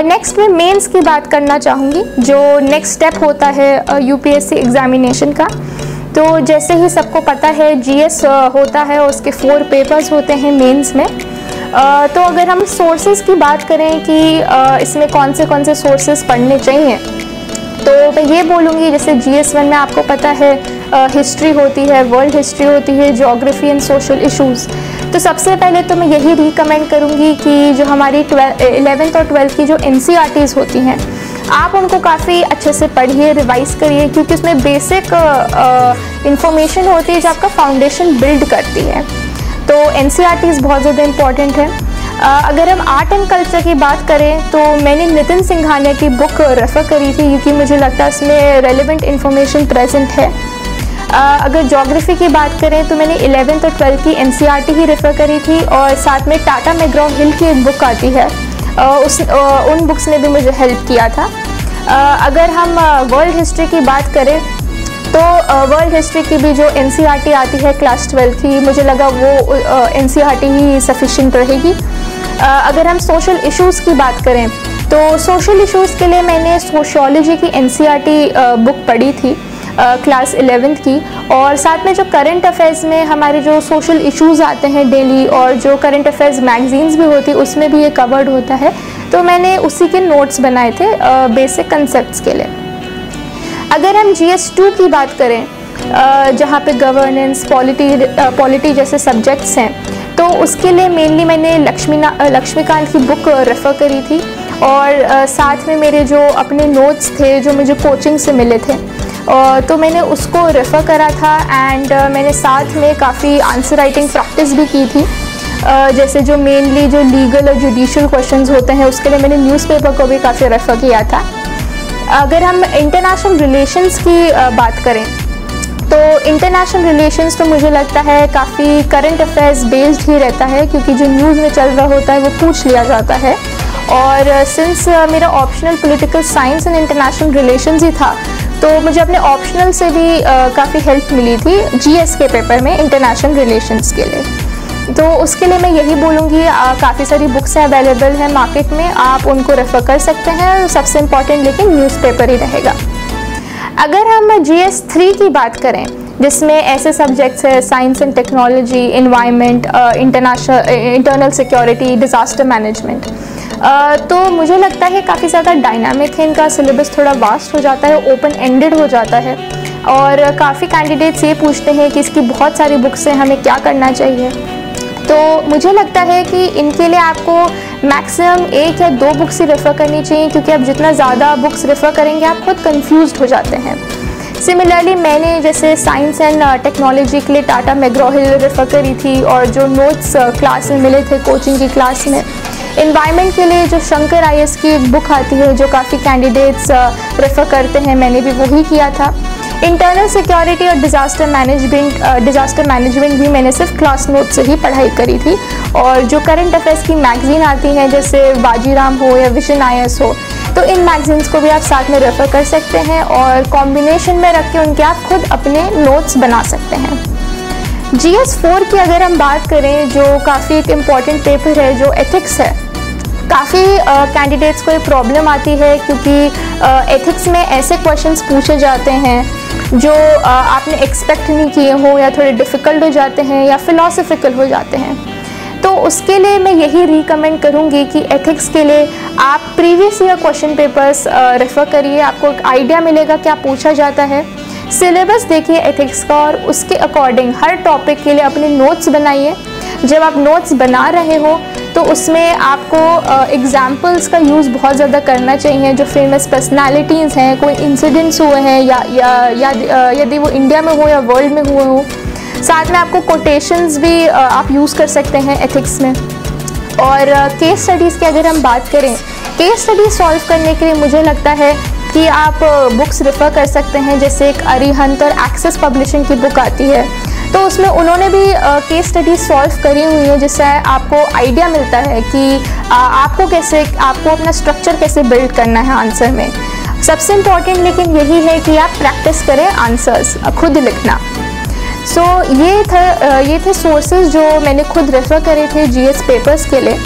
Next मैं mains की बात करना चाहूँगी, जो नेक्स्ट स्टेप होता है यूपीएससी एग्जामिनेशन का। तो जैसे ही सबको पता है जीएस होता है, उसके 4 पेपर्स होते हैं मेंस में। तो अगर हम सोर्सेज की बात करें कि इसमें कौन से सोर्सेज पढ़ने चाहिए, तो मैं ये बोलूँगी जैसे GS1 में आपको पता है हिस्ट्री होती है, वर्ल्ड हिस्ट्री होती है, ज्योग्राफी एंड सोशल इश्यूज़। तो सबसे पहले तो मैं यही रिकमेंड करूँगी कि जो हमारी 11th और 12th की जो NCERTs होती हैं, आप उनको काफ़ी अच्छे से पढ़िए, रिवाइज़ करिए, क्योंकि उसमें बेसिक इंफॉर्मेशन होती है जो आपका फाउंडेशन बिल्ड करती है। तो NCERTs बहुत ज़्यादा इम्पॉर्टेंट है। अगर हम आर्ट एंड कल्चर की बात करें तो मैंने नितिन सिंघानिया की बुक रेफ़र करी थी, क्योंकि मुझे लगता है इसमें रेलेवेंट इन्फॉर्मेशन प्रेजेंट है। अगर ज्योग्राफी की बात करें तो मैंने 11th और 12th की NCERT ही रेफ़र करी थी, और साथ में टाटा मैग्रॉ हिल की एक बुक आती है, उन बुक्स ने भी मुझे हेल्प किया था। अगर हम वर्ल्ड हिस्ट्री की बात करें तो वर्ल्ड हिस्ट्री की भी जो NCERT आती है क्लास 12 की, मुझे लगा वो NCERT ही सफिशिएंट रहेगी। अगर हम सोशल इश्यूज़ की बात करें तो सोशल इश्यूज़ के लिए मैंने सोशियोलॉजी की NCERT बुक पढ़ी थी क्लास 11th की, और साथ में जो करंट अफेयर्स में हमारे जो सोशल इश्यूज़ आते हैं डेली, और जो करंट अफेयर्स मैगजीन्स भी होती है उसमें भी ये कवर्ड होता है, तो मैंने उसी के नोट्स बनाए थे बेसिक कंसेप्ट्स के लिए। अगर हम GS2 की बात करें जहाँ पे गवर्नेंस, पॉलिटी जैसे सब्जेक्ट्स हैं, तो उसके लिए मेनली मैंने लक्ष्मीकांत की बुक रेफ़र करी थी, और साथ में मेरे जो अपने नोट्स थे जो मुझे कोचिंग से मिले थे, तो मैंने उसको रेफ़र करा था। एंड मैंने साथ में काफ़ी आंसर राइटिंग प्रैक्टिस भी की थी, जैसे जो मेनली जो लीगल और जुडिशल क्वेश्चंस होते हैं उसके लिए मैंने न्यूज़पेपर को भी काफ़ी रेफ़र किया था। अगर हम इंटरनेशनल रिलेशंस की बात करें तो इंटरनेशनल रिलेशंस तो मुझे लगता है काफ़ी करंट अफेयर्स बेस्ड ही रहता है, क्योंकि जो न्यूज़ में चल रहा होता है वो पूछ लिया जाता है। और सिंस मेरा optional political science and international relations ही था, तो मुझे अपने ऑप्शनल से भी काफ़ी हेल्प मिली थी GS के पेपर में इंटरनेशनल रिलेशंस के लिए। तो उसके लिए मैं यही बोलूँगी, काफ़ी सारी बुक्स अवेलेबल हैं मार्केट में, आप उनको रेफ़र कर सकते हैं। सबसे इम्पॉर्टेंट लेकिन न्यूज़पेपर ही रहेगा। अगर हम GS3 की बात करें, जिसमें ऐसे सब्जेक्ट्स है science and technology, environment, internal security, disaster management, तो मुझे लगता है काफ़ी ज़्यादा डायनामिक है, इनका सिलेबस थोड़ा वास्ट हो जाता है, ओपन एंडेड हो जाता है, और काफ़ी कैंडिडेट्स ये पूछते हैं कि इसकी बहुत सारी बुक्स हैं, हमें क्या करना चाहिए। तो मुझे लगता है कि इनके लिए आपको मैक्सिमम 1 या 2 बुक्स ही रेफ़र करनी चाहिए, क्योंकि आप जितना ज़्यादा बुक्स रेफ़र करेंगे आप खुद कंफ्यूज्ड हो जाते हैं। सिमिलरली मैंने जैसे साइंस एंड टेक्नोलॉजी के लिए टाटा मैग्रॉ हिल रेफ़र करी थी, और जो नोट्स क्लास में मिले थे कोचिंग की क्लास में। एनवायरनमेंट के लिए जो शंकर IAS की एक बुक आती है जो काफ़ी कैंडिडेट्स रेफ़र करते हैं, मैंने भी वही किया था। इंटरनल सिक्योरिटी और डिज़ास्टर मैनेजमेंट भी मैंने सिर्फ क्लास नोट से ही पढ़ाई करी थी, और जो करंट अफेयर्स की मैगज़ीन आती हैं जैसे बाजीराम हो या विजन IAS हो, तो इन मैगज़ीन्स को भी आप साथ में रेफ़र कर सकते हैं, और कॉम्बिनेशन में रख के उनके आप खुद अपने नोट्स बना सकते हैं। GS4 की अगर हम बात करें, जो काफ़ी एक इम्पॉर्टेंट पेपर है, जो एथिक्स है, काफ़ी कैंडिडेट्स को ये प्रॉब्लम आती है, क्योंकि एथिक्स में ऐसे क्वेश्चंस पूछे जाते हैं जो आपने एक्सपेक्ट नहीं किए हो, या थोड़े डिफ़िकल्ट हो जाते हैं, या फिलोसफिकल हो जाते हैं। तो उसके लिए मैं यही रिकमेंड करूँगी कि एथिक्स के लिए आप previous year question papers refer करिए, आपको एक आइडिया मिलेगा क्या पूछा जाता है। सिलेबस देखिए एथिक्स का, और उसके अकॉर्डिंग हर टॉपिक के लिए अपने नोट्स बनाइए। जब आप नोट्स बना रहे हो तो उसमें आपको एग्जाम्पल्स का यूज़ बहुत ज़्यादा करना चाहिए, जो फेमस पर्सनालिटीज़ हैं, कोई इंसिडेंट्स हुए हैं, या यदि वो इंडिया में हो या वर्ल्ड में हुए हो। साथ में आपको कोटेशंस भी आप यूज़ कर सकते हैं एथिक्स में। और केस स्टडीज़ की अगर हम बात करें, केस स्टडी सॉल्व करने के लिए मुझे लगता है कि आप बुक्स रेफ़र कर सकते हैं, जैसे एक अरिहंत और एक्सेस पब्लिशिंग की बुक आती है, तो उसमें उन्होंने भी केस स्टडी सॉल्व करी हुई है, जिससे आपको आइडिया मिलता है कि आपको अपना स्ट्रक्चर कैसे बिल्ड करना है आंसर में। सबसे इम्पॉर्टेंट लेकिन यही है कि आप प्रैक्टिस करें आंसर्स खुद लिखना। ये थे सोर्सेज जो मैंने खुद रेफ़र करे थे GS पेपर्स के लिए।